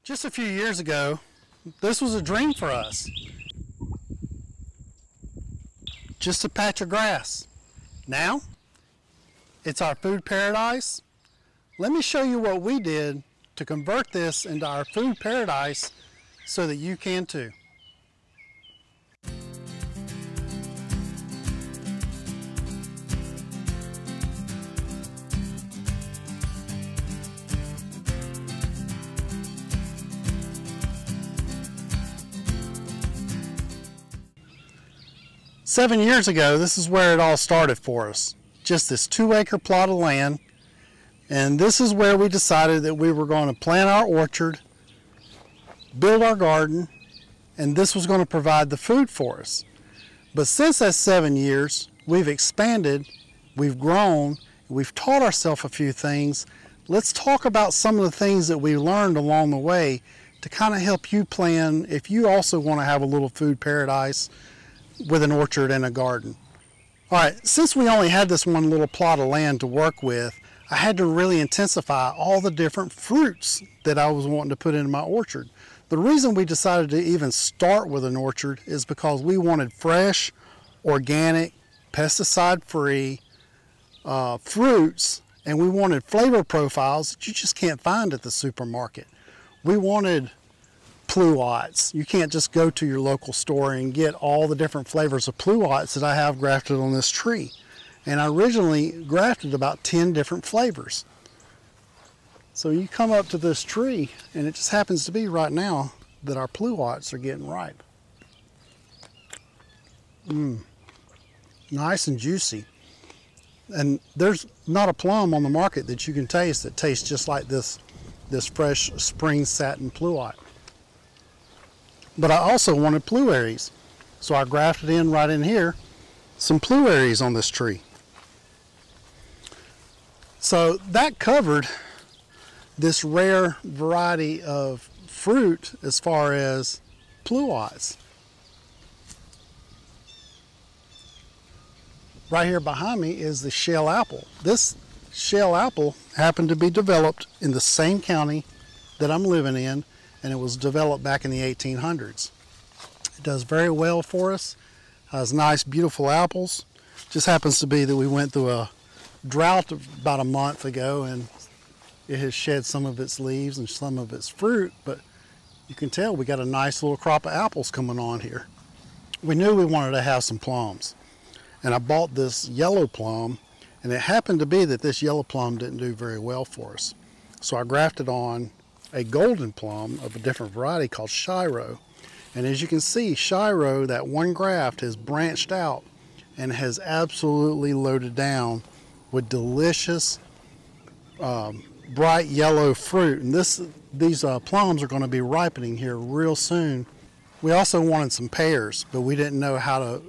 Just a few years ago, this was a dream for us. Just a patch of grass. Now, it's our food paradise. Let me show you what we did to convert this into our food paradise so that you can too. Seven years ago, this is where it all started for us. Just this 2-acre plot of land. And this is where we decided that we were going to plant our orchard, build our garden, and this was going to provide the food for us. But since that 7 years, we've expanded, we've grown, we've taught ourselves a few things. Let's talk about some of the things that we learned along the way to kind of help you plan if you also want to have a little food paradise with an orchard and a garden. All right, since we only had this one little plot of land to work with, I had to really intensify all the different fruits that I was wanting to put into my orchard. The reason we decided to even start with an orchard is because we wanted fresh, organic, pesticide-free fruits, and we wanted flavor profiles that you just can't find at the supermarket. We wanted pluots. You can't just go to your local store and get all the different flavors of pluots that I have grafted on this tree. And I originally grafted about 10 different flavors. So you come up to this tree, and it just happens to be right now that our pluots are getting ripe. Nice and juicy. And there's not a plum on the market that you can taste that tastes just like this fresh spring satin pluot. But I also wanted pluaries, so I grafted in right in here some pluaries on this tree. So that covered this rare variety of fruit as far as pluots. Right here behind me is the shell apple. This shell apple happened to be developed in the same county that I'm living in, and it was developed back in the 1800s. It does very well for us, has nice beautiful apples. Just happens to be that we went through a drought about a month ago and it has shed some of its leaves and some of its fruit, but you can tell we got a nice little crop of apples coming on here. We knew we wanted to have some plums, and I bought this yellow plum, and it happened to be that this yellow plum didn't do very well for us. So I grafted on a golden plum of a different variety called Shiro. And as you can see, Shiro, that one graft, has branched out and has absolutely loaded down with delicious bright yellow fruit. And these plums are going to be ripening here real soon. We also wanted some pears, but we didn't know how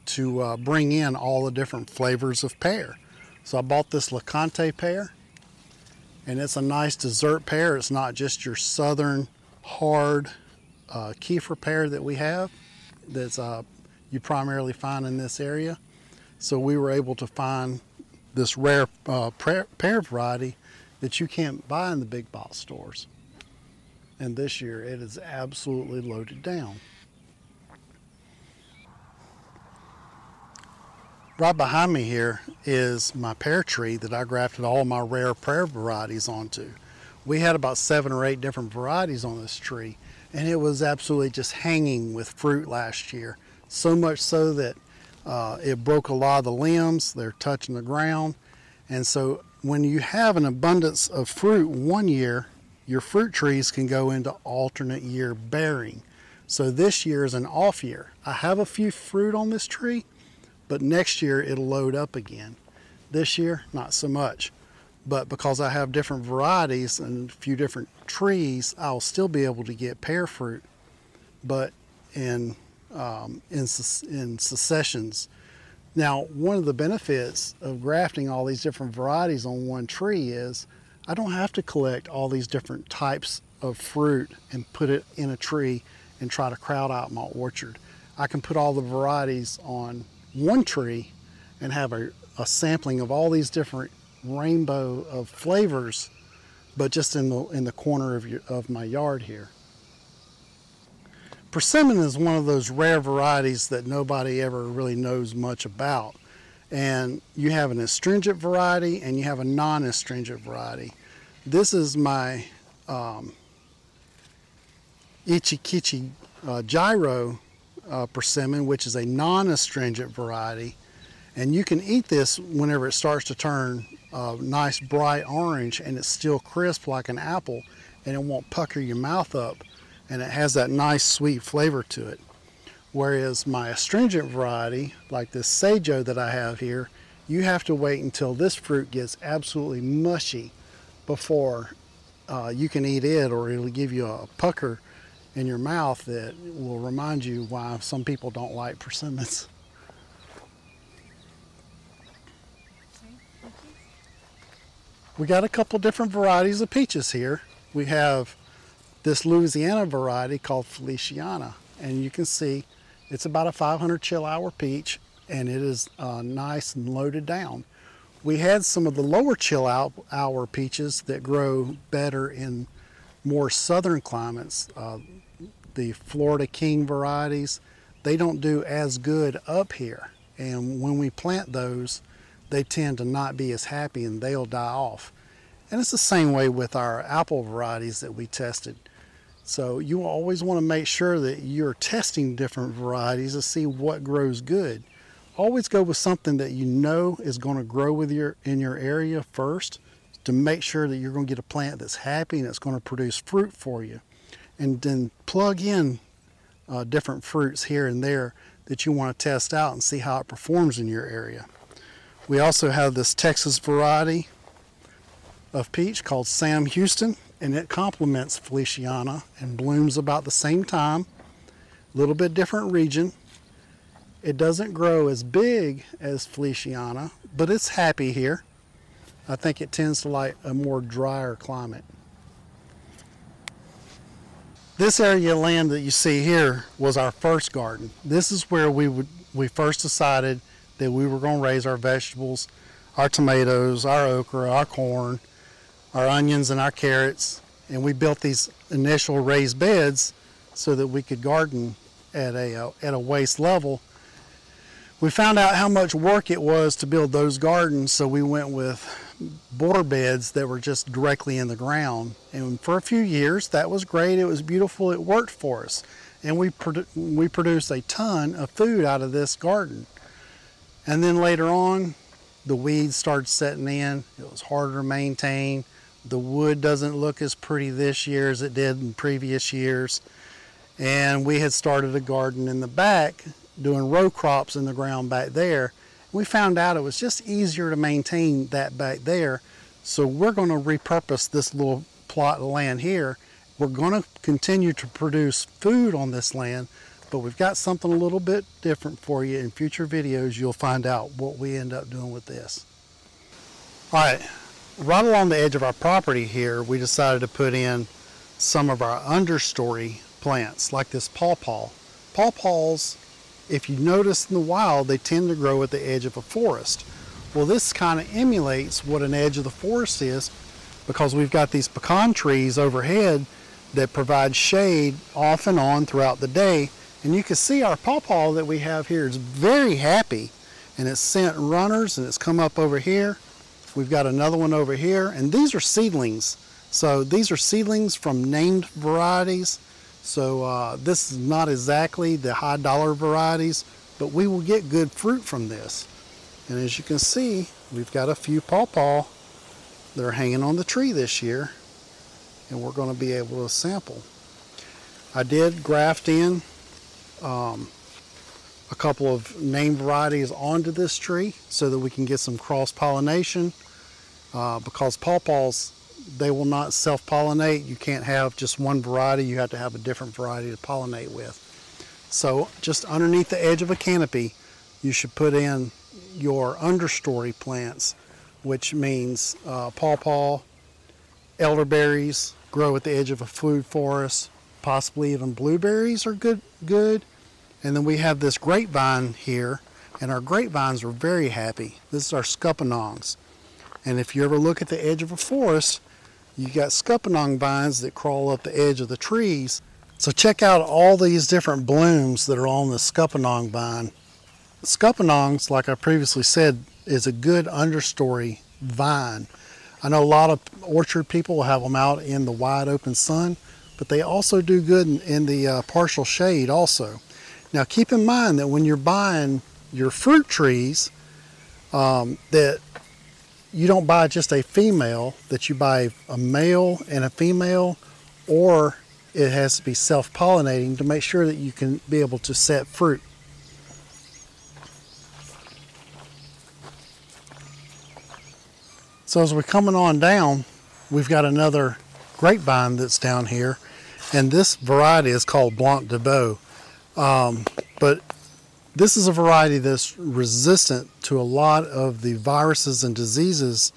to bring in all the different flavors of pear. So I bought this Licante pear. And it's a nice dessert pear. It's not just your southern hard kefir pear that we have that's you primarily find in this area. So we were able to find this rare pear variety that you can't buy in the big box stores. And this year it is absolutely loaded down. Right behind me here is my pear tree that I grafted all my rare pear varieties onto. We had about 7 or 8 different varieties on this tree, and it was absolutely just hanging with fruit last year. So much so that it broke a lot of the limbs, they're touching the ground. And so when you have an abundance of fruit one year, your fruit trees can go into alternate year bearing. So this year is an off year. I have a few fruit on this tree, but next year it'll load up again. This year, not so much. But because I have different varieties and a few different trees, I'll still be able to get pear fruit, but in successions. Now, one of the benefits of grafting all these different varieties on one tree is I don't have to collect all these different types of fruit and put it in a tree and try to crowd out my orchard. I can put all the varieties on one tree and have a sampling of all these different rainbow of flavors but just in the corner of my yard here. Persimmon is one of those rare varieties that nobody ever really knows much about. And you have an astringent variety and you have a non-astringent variety. This is my Ichikichi gyro persimmon, which is a non-astringent variety. And you can eat this whenever it starts to turn nice bright orange and it's still crisp like an apple, and it won't pucker your mouth up, and it has that nice sweet flavor to it. Whereas my astringent variety, like this Seijo that I have here, you have to wait until this fruit gets absolutely mushy before you can eat it, or it'll give you a pucker in your mouth that will remind you why some people don't like persimmons. We got a couple different varieties of peaches here. We have this Louisiana variety called Feliciana, and you can see it's about a 500 chill hour peach, and it is nice and loaded down. We had some of the lower chill hour peaches that grow better in more southern climates. The Florida King varieties, they don't do as good up here, and when we plant those, they tend to not be as happy and they'll die off. And it's the same way with our apple varieties that we tested. So you always want to make sure that you're testing different varieties to see what grows good. Always go with something that you know is going to grow with in your area first, to make sure that you're going to get a plant that's happy and it's going to produce fruit for you. And then plug in different fruits here and there that you want to test out and see how it performs in your area. We also have this Texas variety of peach called Sam Houston, and it complements Feliciana and blooms about the same time. A little bit different region. It doesn't grow as big as Feliciana, but it's happy here. I think it tends to like a more drier climate. This area of land that you see here was our first garden. This is where we first decided that we were going to raise our vegetables, our tomatoes, our okra, our corn, our onions, and our carrots. And we built these initial raised beds so that we could garden at a waist level. We found out how much work it was to build those gardens, so we went with border beds that were just directly in the ground. And for a few years, that was great. It was beautiful. It worked for us. And we produced a ton of food out of this garden. And then later on, the weeds started setting in. It was harder to maintain. The wood doesn't look as pretty this year as it did in previous years. And we had started a garden in the back, doing row crops in the ground back there. We found out it was just easier to maintain that back there. So we're going to repurpose this little plot of land here. We're going to continue to produce food on this land, but we've got something a little bit different for you. In future videos, you'll find out what we end up doing with this. All right, right along the edge of our property here, we decided to put in some of our understory plants, like this pawpaw. Pawpaws, if you notice in the wild, they tend to grow at the edge of a forest. Well, this kind of emulates what an edge of the forest is, because we've got these pecan trees overhead that provide shade off and on throughout the day. And you can see our pawpaw that we have here is very happy, and it's sent runners, and it's come up over here. We've got another one over here, and these are seedlings. So these are seedlings from named varieties. So this is not exactly the high dollar varieties, but we will get good fruit from this. And as you can see, we've got a few pawpaw that are hanging on the tree this year, and we're going to be able to sample. I did graft in a couple of named varieties onto this tree so that we can get some cross-pollination, because pawpaws, they will not self-pollinate. You can't have just one variety. You have to have a different variety to pollinate with. So just underneath the edge of a canopy, you should put in your understory plants, which means pawpaw, elderberries grow at the edge of a food forest, possibly even blueberries are good. And then we have this grapevine here, and our grapevines are very happy. This is our scuppernongs. And if you ever look at the edge of a forest, You got scuppernong vines that crawl up the edge of the trees. So check out all these different blooms that are on the scuppernong vine. Scuppernongs, like I previously said, is a good understory vine. I know a lot of orchard people will have them out in the wide open sun, but they also do good in the partial shade also. Now keep in mind that when you're buying your fruit trees, that you don't buy just a female, that you buy a male and a female, or it has to be self-pollinating to make sure that you can be able to set fruit. So as we're coming on down, we've got another grapevine that's down here, and this variety is called Blanc de Beau. But this is a variety that's resistant to a lot of the viruses and diseases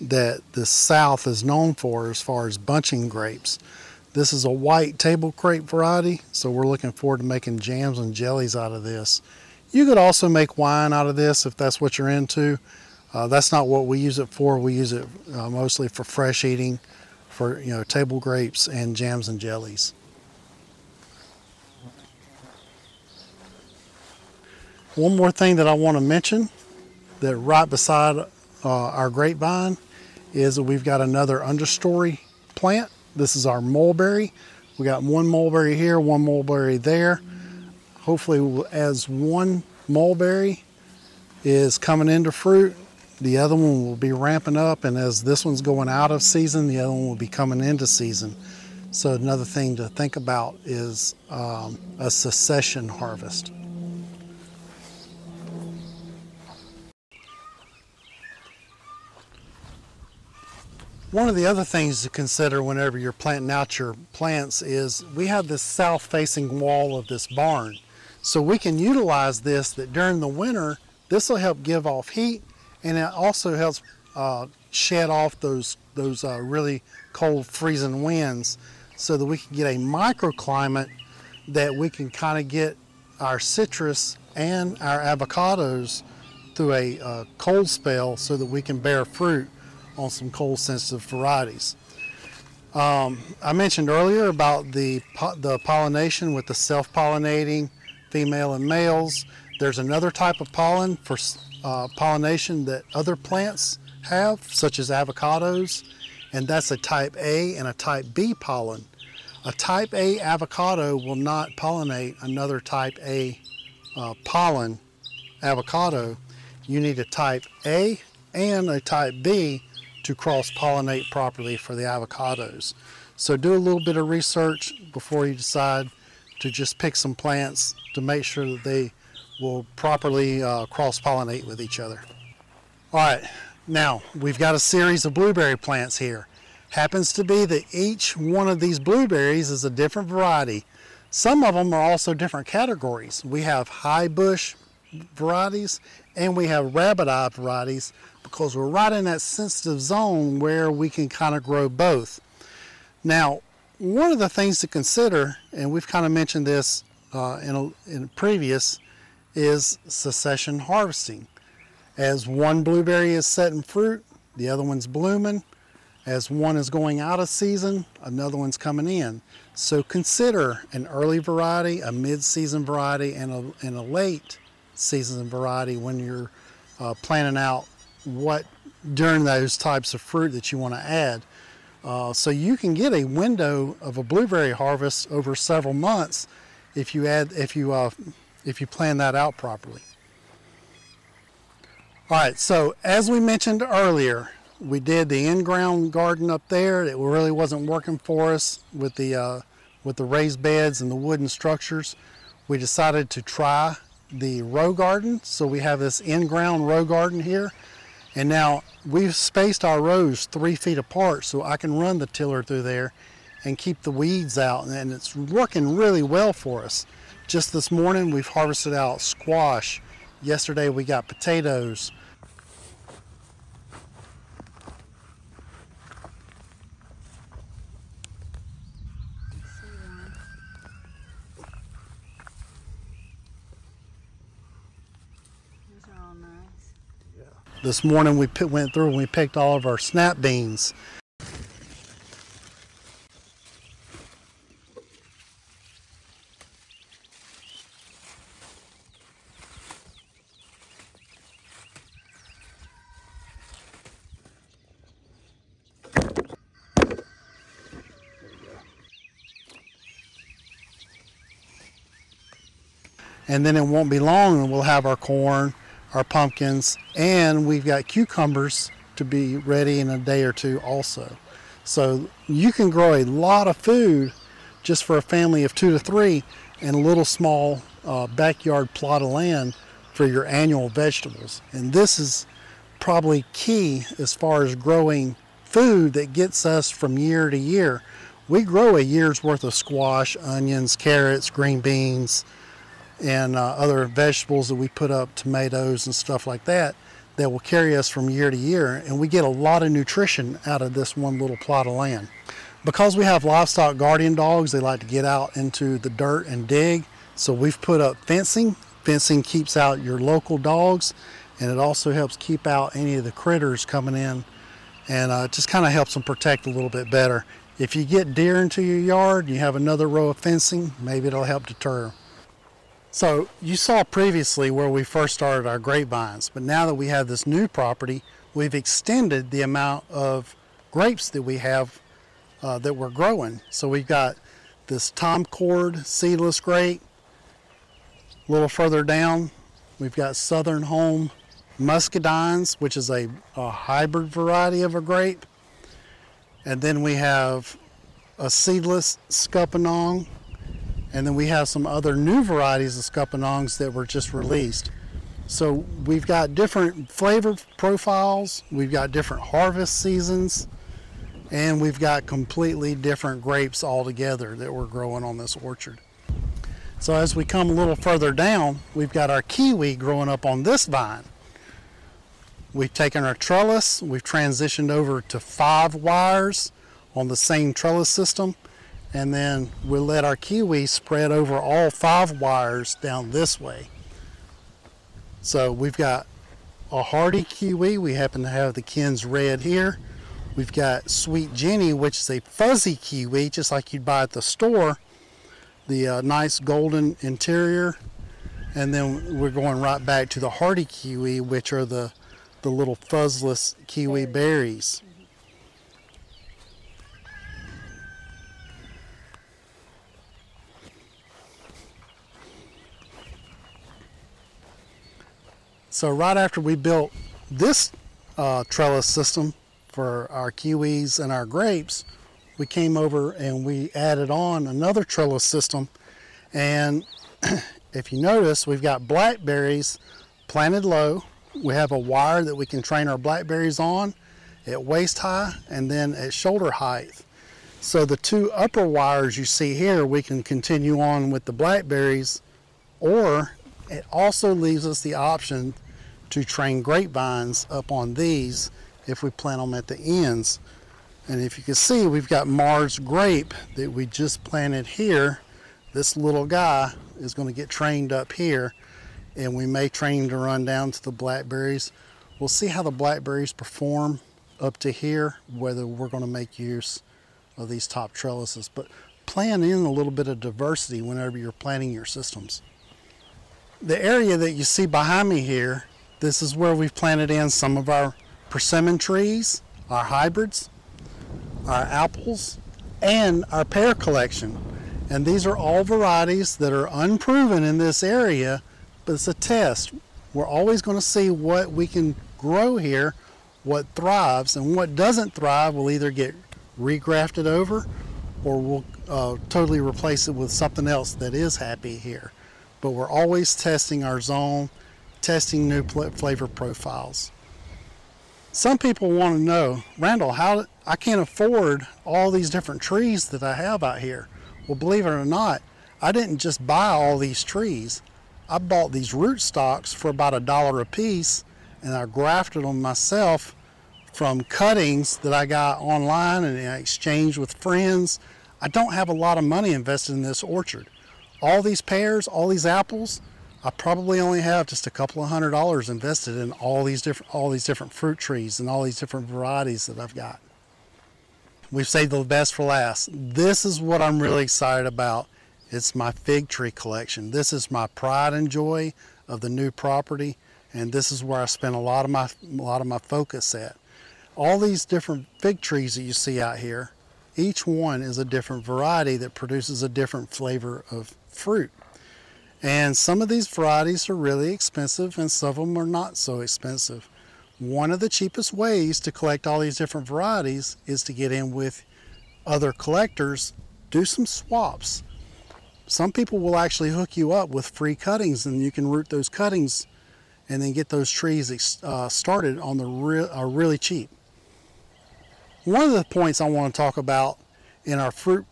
that the South is known for as far as bunching grapes. This is a white table grape variety, so we're looking forward to making jams and jellies out of this. You could also make wine out of this if that's what you're into. That's not what we use it for. We use it mostly for fresh eating, for table grapes and jams and jellies. One more thing that I want to mention, that right beside our grapevine is that we've got another understory plant. This is our mulberry. We got one mulberry here, one mulberry there. Hopefully, as one mulberry is coming into fruit, the other one will be ramping up, and as this one's going out of season, the other one will be coming into season. So another thing to think about is a succession harvest. One of the other things to consider whenever you're planting out your plants is we have this south-facing wall of this barn. So we can utilize this, that during the winter, this will help give off heat, and it also helps shed off those really cold freezing winds, so that we can get a microclimate that we can kind of get our citrus and our avocados through a cold spell, so that we can bear fruit on some cold sensitive varieties. I mentioned earlier about the pollination with the self-pollinating female and males. There's another type of pollen for pollination that other plants have, such as avocados, and that's a type A and a type B pollen. A type A avocado will not pollinate another type A pollen avocado. You need a type A and a type B to cross-pollinate properly for the avocados. So do a little bit of research before you decide to just pick some plants to make sure that they will properly cross-pollinate with each other. All right, now we've got a series of blueberry plants here. Happens to be that each one of these blueberries is a different variety. Some of them are also different categories. We have high bush varieties and we have rabbit eye varieties, because we're right in that sensitive zone where we can kind of grow both. Now, one of the things to consider, and we've kind of mentioned this in previous, is succession harvesting. As one blueberry is setting fruit, the other one's blooming. As one is going out of season, another one's coming in. So consider an early variety, a mid-season variety, and a late season variety when you're planning out what during those types of fruit that you want to add. So you can get a window of a blueberry harvest over several months if you plan that out properly. All right, so as we mentioned earlier, we did the in-ground garden up there. It really wasn't working for us with the raised beds and the wooden structures. We decided to try the row garden. So we have this in-ground row garden here. And now we've spaced our rows 3 feet apart, so I can run the tiller through there and keep the weeds out, and it's working really well for us. Just this morning we've harvested out squash. Yesterday we got potatoes. This morning we went through and we picked all of our snap beans. And then it won't be long and we'll have our corn, our pumpkins, and we've got cucumbers to be ready in a day or two also. So you can grow a lot of food just for a family of 2 to 3 in a little small backyard plot of land for your annual vegetables. And this is probably key as far as growing food that gets us from year to year. We grow a year's worth of squash, onions, carrots, green beans, and other vegetables that we put up, tomatoes and stuff like that, that will carry us from year to year. And we get a lot of nutrition out of this one little plot of land. Because we have livestock guardian dogs, they like to get out into the dirt and dig. So we've put up fencing. Fencing keeps out your local dogs, and it also helps keep out any of the critters coming in, and just kind of helps them protect a little bit better. If you get deer into your yard, you have another row of fencing, maybe it'll help deter them. So you saw previously where we first started our grapevines, but now that we have this new property, we've extended the amount of grapes that we have that we're growing. So we've got this Tom Cord seedless grape. A little further down, we've got Southern Home Muscadines, which is a hybrid variety of a grape. And then we have a seedless Scuppernong. And then we have some other new varieties of Scuppernongs that were just released. So we've got different flavor profiles, we've got different harvest seasons, and we've got completely different grapes altogether that we're growing on this orchard. So as we come a little further down, we've got our kiwi growing up on this vine. We've taken our trellis, we've transitioned over to 5 wires on the same trellis system, and then we'll let our kiwi spread over all 5 wires down this way. So we've got a hardy kiwi. We happen to have the Ken's Red here. We've got Sweet Jenny, which is a fuzzy kiwi, just like you'd buy at the store. The nice golden interior. And then we're going right back to the hardy kiwi, which are the little fuzzless kiwi berries. So right after we built this trellis system for our kiwis and our grapes, we came over and we added on another trellis system. And if you notice, we've got blackberries planted low. We have a wire that we can train our blackberries on at waist high and then at shoulder height. So the 2 upper wires you see here, we can continue on with the blackberries, or it also leaves us the option to train grapevines up on these if we plant them at the ends. And if you can see, we've got Mars grape that we just planted here. This little guy is going to get trained up here, and we may train him to run down to the blackberries. We'll see how the blackberries perform up to here, whether we're going to make use of these top trellises. But plan in a little bit of diversity whenever you're planting your systems. The area that you see behind me here, this is where we've planted in some of our persimmon trees, our hybrids, our apples, and our pear collection. And these are all varieties that are unproven in this area, but it's a test. We're always going to see what we can grow here, what thrives, and what doesn't thrive will either get regrafted over or we'll totally replace it with something else that is happy here. But we're always testing our zone, testing new flavor profiles. Some people want to know, Randall, how I can't afford all these different trees that I have out here. Well, believe it or not, I didn't just buy all these trees. I bought these rootstocks for about $1 a piece, and I grafted them myself from cuttings that I got online and I exchanged with friends. I don't have a lot of money invested in this orchard. All these pears, all these apples, I probably only have just a couple of $100 invested in all these different fruit trees and all these different varieties that I've got. We've saved the best for last. This is what I'm really excited about. It's my fig tree collection. This is my pride and joy of the new property, and this is where I spend a lot of my focus at. All these different fig trees that you see out here, each one is a different variety that produces a different flavor of fruit. And some of these varieties are really expensive and some of them are not so expensive. One of the cheapest ways to collect all these different varieties is to get in with other collectors, do some swaps. Some people will actually hook you up with free cuttings and you can root those cuttings and then get those trees started on the really cheap. One of the points I want to talk about in our fruit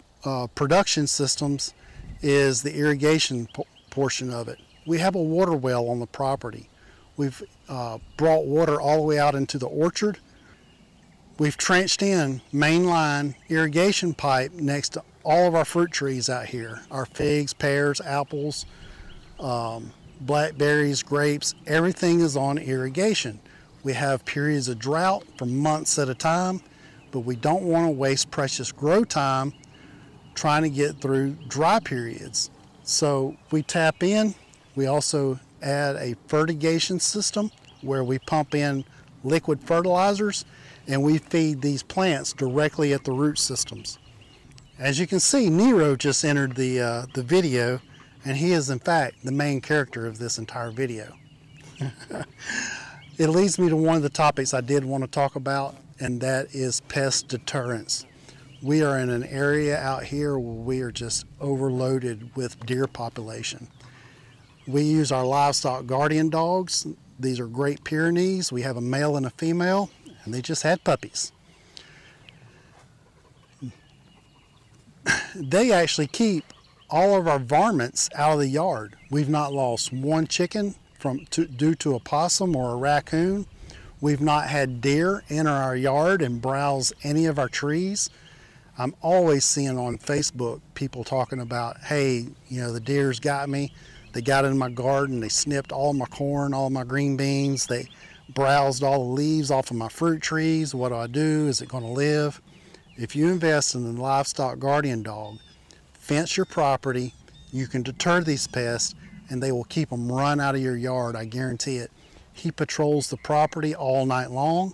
production systems is the irrigation portion of it. We have a water well on the property. We've brought water all the way out into the orchard. We've trenched in mainline irrigation pipe next to all of our fruit trees out here. Our figs, pears, apples, blackberries, grapes, everything is on irrigation. We have periods of drought for months at a time, but we don't want to waste precious grow time trying to get through dry periods. So we tap in. We also add a fertigation system where we pump in liquid fertilizers and we feed these plants directly at the root systems. As you can see, Nero just entered the video, and he is in fact the main character of this entire video. It leads me to one of the topics I did want to talk about, and that is pest deterrence. We are in an area out here where we are just overloaded with deer population. We use our livestock guardian dogs. These are Great Pyrenees. We have a male and a female, and they just had puppies. They actually keep all of our varmints out of the yard. We've not lost one chicken due to a possum or a raccoon. We've not had deer enter our yard and browse any of our trees. I'm always seeing on Facebook people talking about, hey, you know, the deer's got me. They got in my garden, they snipped all my corn, all my green beans, they browsed all the leaves off of my fruit trees. What do I do? Is it going to live? If you invest in a livestock guardian dog, fence your property, you can deter these pests and they will keep them run out of your yard, I guarantee it. He patrols the property all night long.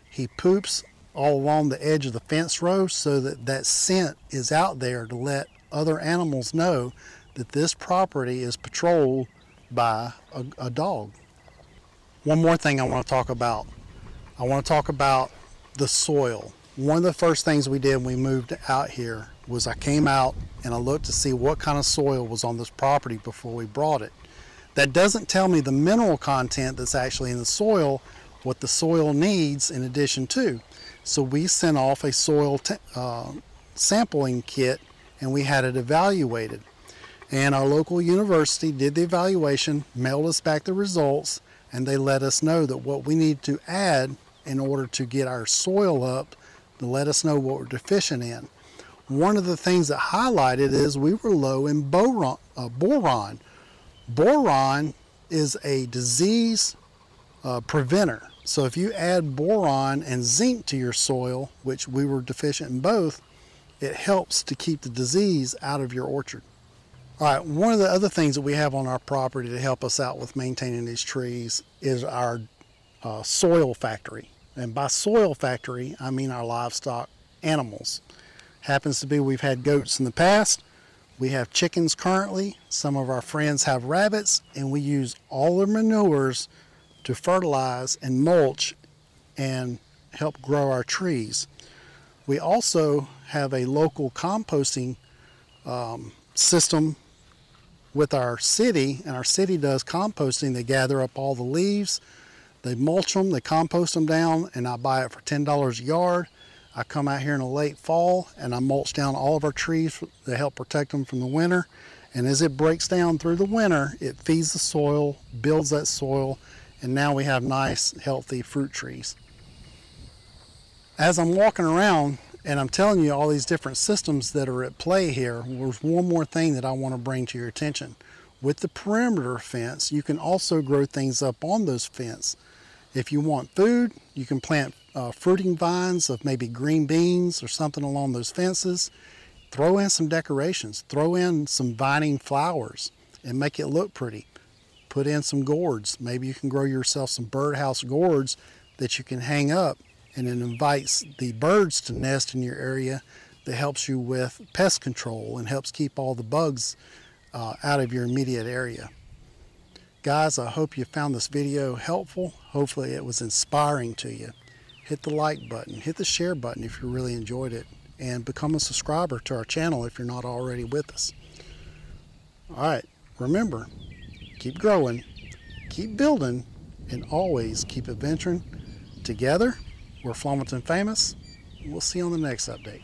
He poops all along the edge of the fence row so that that scent is out there to let other animals know that this property is patrolled by a dog. One more thing I want to talk about. I want to talk about the soil. One of the first things we did when we moved out here was I came out and I looked to see what kind of soil was on this property before we brought it. That doesn't tell me the mineral content that's actually in the soil, what the soil needs in addition to. So we sent off a soil sampling kit and we had it evaluated. And our local university did the evaluation, mailed us back the results, and they let us know that what we need to add in order to get our soil up, to let us know what we're deficient in. One of the things that highlighted is we were low in boron. Boron is a disease preventer. So if you add boron and zinc to your soil, which we were deficient in both, it helps to keep the disease out of your orchard. All right, one of the other things that we have on our property to help us out with maintaining these trees is our soil factory. And by soil factory, I mean our livestock animals. Happens to be we've had goats in the past, we have chickens currently, some of our friends have rabbits, and we use all the manures to fertilize and mulch and help grow our trees. We also have a local composting system with our city, and our city does composting. They gather up all the leaves, they mulch them, they compost them down, and I buy it for $10 a yard. I come out here in the late fall and I mulch down all of our trees to help protect them from the winter. And as it breaks down through the winter, it feeds the soil, builds that soil, and now we have nice, healthy fruit trees. As I'm walking around and I'm telling you all these different systems that are at play here, there's one more thing that I want to bring to your attention. With the perimeter fence, you can also grow things up on those fences. If you want food, you can plant fruiting vines of maybe green beans or something along those fences. Throw in some decorations, throw in some vining flowers and make it look pretty. Put in some gourds. Maybe you can grow yourself some birdhouse gourds that you can hang up, and it invites the birds to nest in your area. That helps you with pest control and helps keep all the bugs out of your immediate area. Guys, I hope you found this video helpful. Hopefully it was inspiring to you. Hit the like button, hit the share button if you really enjoyed it, and become a subscriber to our channel if you're not already with us. All right, remember, keep growing, keep building, and always keep adventuring. Together, we're Flomaton Famous. We'll see you on the next update.